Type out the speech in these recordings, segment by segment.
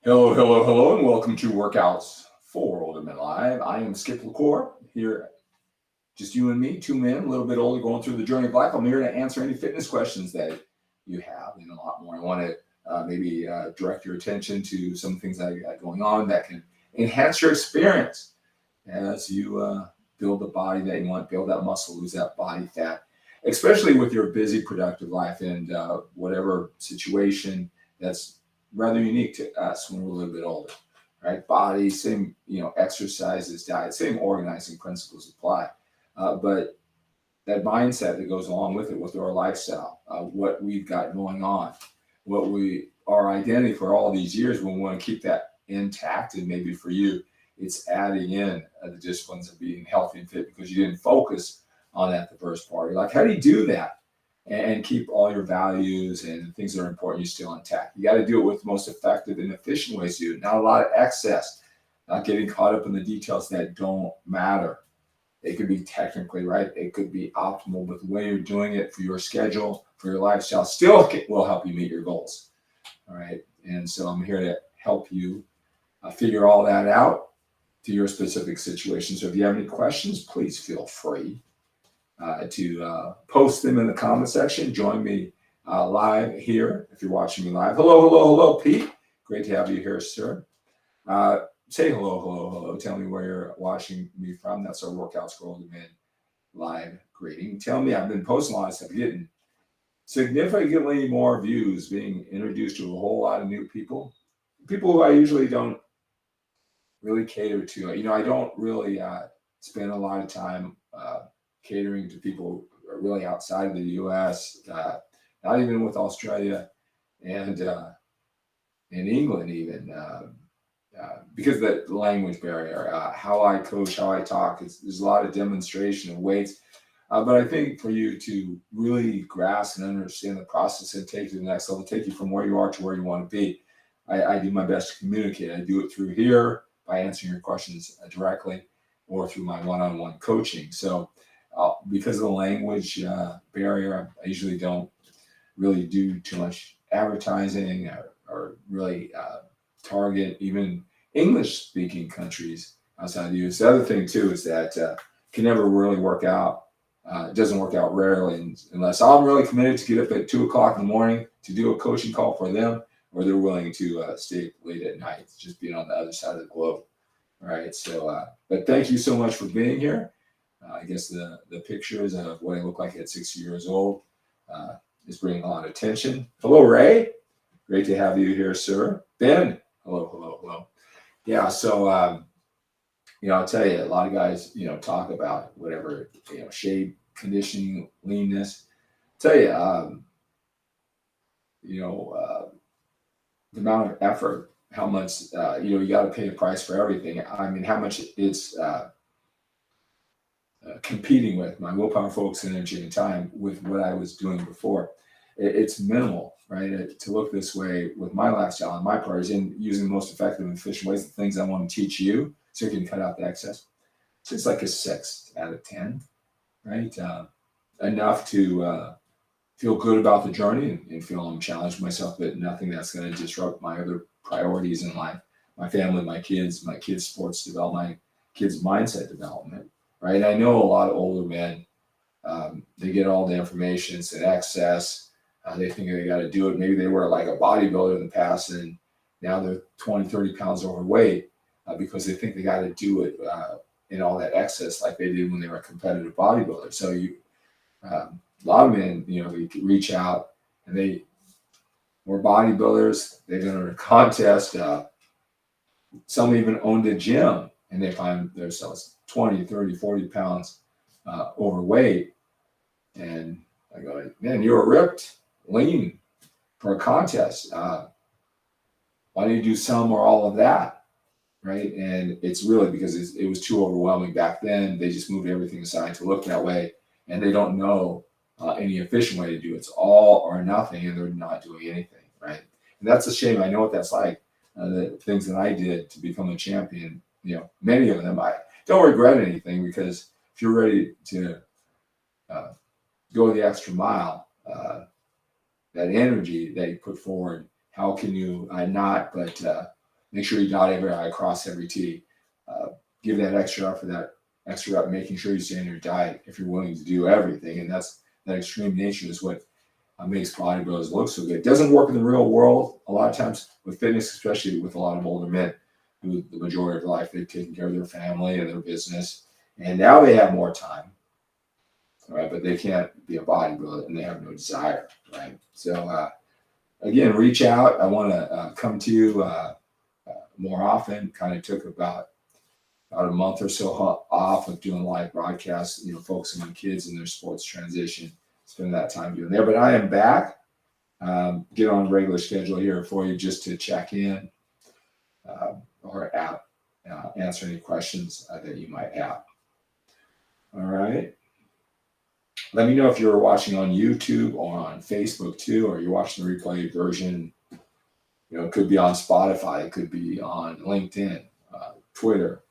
Hello, hello, hello, and welcome to Workouts for Older Men Live. I am Skip LaCour here, just you and me, two men, a little bit older, going through the journey of life. I'm here to answer any fitness questions that you have, and a lot more. I want to maybe direct your attention to some things I got going on that can enhance your experience as you build the body that you want, build that muscle, lose that body fat, especially with your busy, productive life and whatever situation that's rather unique to us when we're a little bit older, right? Body, same, exercises, diet, same organizing principles apply. But that mindset that goes along with it, with our lifestyle, what we've got going on, our identity for all these years, we want to keep that intact. And maybe for you, it's adding in the disciplines of being healthy and fit because you didn't focus on that the first part. You're like, how do you do that? And keep all your values and things that are important you still intact. You got to do it with the most effective and efficient ways to do it. Not a lot of excess, not getting caught up in the details that don't matter. It could be technically right. It could be optimal, but the way you're doing it for your schedule, for your lifestyle, still will help you meet your goals. All right. And so I'm here to help you figure all that out to your specific situation. So if you have any questions, please feel free to post them in the comment section. Join me live here if you're watching me live. Hello, hello, hello, Pete. Great to have you here, sir. Say hello, hello, hello. Tell me where you're watching me from. That's our Workouts for Older Men live greeting. Tell me, I've been posting a lot of stuff, getting significantly more views, being introduced to a whole lot of new people who I usually don't really cater to. I don't really spend a lot of time catering to people really outside of the U.S., not even with Australia and in England even. Because of the language barrier, how I coach, how I talk, there's a lot of demonstration of weights. But I think for you to really grasp and understand the process and take to the next level, take you from where you are to where you want to be, I do my best to communicate. I do it through here by answering your questions directly or through my one-on-one coaching. So because of the language barrier, I usually don't really do too much advertising or really target even English-speaking countries outside the U.S. The other thing too is that can never really work out. It doesn't work out rarely unless I'm really committed to get up at 2 o'clock in the morning to do a coaching call for them, or they're willing to stay late at night, just being on the other side of the globe. All right. So, but thank you so much for being here. I guess the pictures of what I look like at 60 years old is bringing a lot of attention. Hello, Ray. Great to have you here, sir. Ben. Hello, hello, hello. Yeah. So, I'll tell you, a lot of guys, talk about whatever, shape, conditioning, leanness. Tell you, the amount of effort, how much, you got to pay a price for everything. I mean, how much it's competing with my willpower, focus, energy, and time with what I was doing before. It's minimal, right? To look this way with my lifestyle and my priorities and using the most effective and efficient ways, the things I want to teach you so you can cut out the excess. So it's like a 6 out of 10, right? Enough to feel good about the journey and feel I'm challenged myself, but nothing that's going to disrupt my other priorities in life, my family, my kids' sports development, my kids' mindset development, right? I know a lot of older men, they get all the information, it's an excess. They think they got to do it. Maybe they were like a bodybuilder in the past and now they're 20, 30 pounds overweight because they think they got to do it in all that excess like they did when they were a competitive bodybuilder. So a lot of men, they reach out and they were bodybuilders. They've entered a contest. Some even owned a gym and they find themselves 20, 30, 40 pounds overweight. And I go, man, you were ripped, lean for a contest. Why don't you do some or all of that? Right. And it's really because it was too overwhelming back then. They just moved everything aside to look that way. And they don't know any efficient way to do it. It's all or nothing, and they're not doing anything. Right. And that's a shame. I know what that's like. The things that I did to become a champion, many of them, I don't regret anything because if you're ready to go the extra mile, that energy that you put forward, how can you not but Make sure you dot every I, cross every T. Give that extra for that extra rep, making sure you stay on your diet if you're willing to do everything. And that extreme nature is what makes bodybuilders look so good. It doesn't work in the real world a lot of times with fitness, especially with a lot of older men who the majority of their life they've taken care of their family and their business, and now they have more time, right? But they can't be a bodybuilder and they have no desire, right? So again, reach out. I want to come to you more often. Kind of took about a month or so off of doing live broadcasts, focusing on kids and their sports transition. Spend that time doing there. But I am back. Get on a regular schedule here for you just to check in or answer any questions that you might have. All right. Let me know if you're watching on YouTube or on Facebook too, or you're watching the replay version. It could be on Spotify. It could be on LinkedIn, Twitter,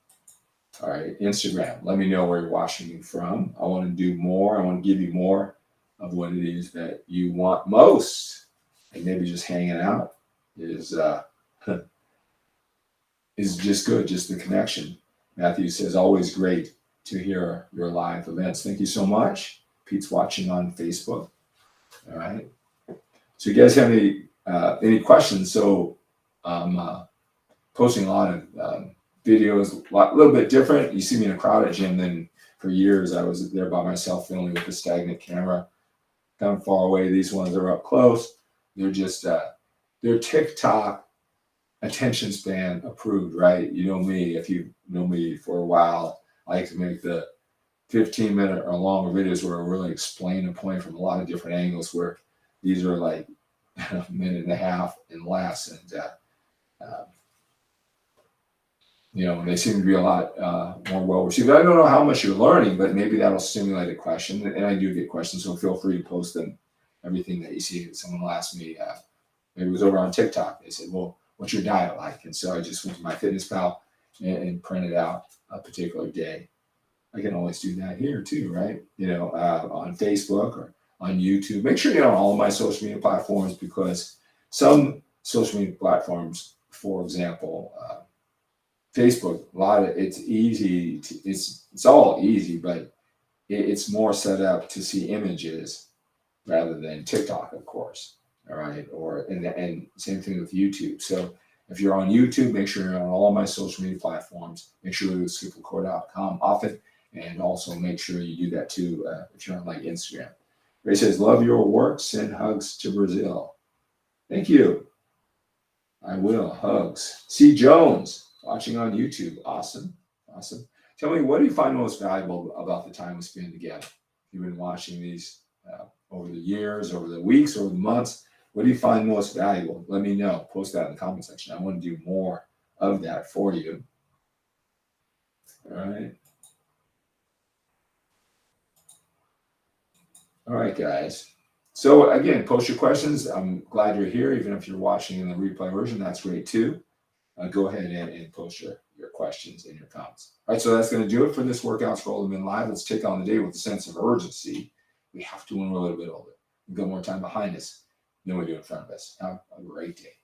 all right, Instagram. Let me know where you're watching me from. I want to do more. I want to give you more of what it is that you want most. And maybe just hanging out is just good, just the connection. Matthew says, always great to hear your live events. Thank you so much. Pete's watching on Facebook. All right. So you guys have any questions? So I'm posting a lot of videos, a little bit different. You see me in a crowded gym. Then for years I was there by myself filming with a stagnant camera, kind of far away. These ones are up close. They're just they're TikTok attention span approved, right? You know me. If you know me for a while, I like to make the 15-minute or longer videos where I really explain a point from a lot of different angles, where these are like a minute and a half and less. And they seem to be a lot more well received. I don't know how much you're learning, but maybe that'll stimulate a question. And I do get questions, so feel free to post them. Everything that you see. Someone will ask me, maybe it was over on TikTok. They said, well, what's your diet like? And so I just went to MyFitnessPal and printed out a particular day. I can always do that here too, right? On Facebook or on YouTube. Make sure you're on all of my social media platforms, because some social media platforms, for example, Facebook, it's easy. It's all easy, but it's more set up to see images rather than TikTok, of course. All right. And same thing with YouTube. So if you're on YouTube, make sure you're on all of my social media platforms. Make sure you go to skiplecore.com often. And also make sure you do that too if you're on like Instagram. Ray says, love your work. Send hugs to Brazil. Thank you. I will. Hugs. C. Jones, watching on YouTube. Awesome. Awesome. Tell me, what do you find most valuable about the time we spend together? You've been watching these over the years, over the weeks, over the months. What do you find most valuable? Let me know. Post that in the comment section. I want to do more of that for you. All right. All right, guys. So again, post your questions. I'm glad you're here. Even if you're watching in the replay version, that's great too. Go ahead and post your questions and your comments. All right, so that's going to do it for this Workouts for Older Men Live. Let's take on the day with a sense of urgency. We have to when we're a little bit older. We've got more time behind us than we do in front of us. Have a great day.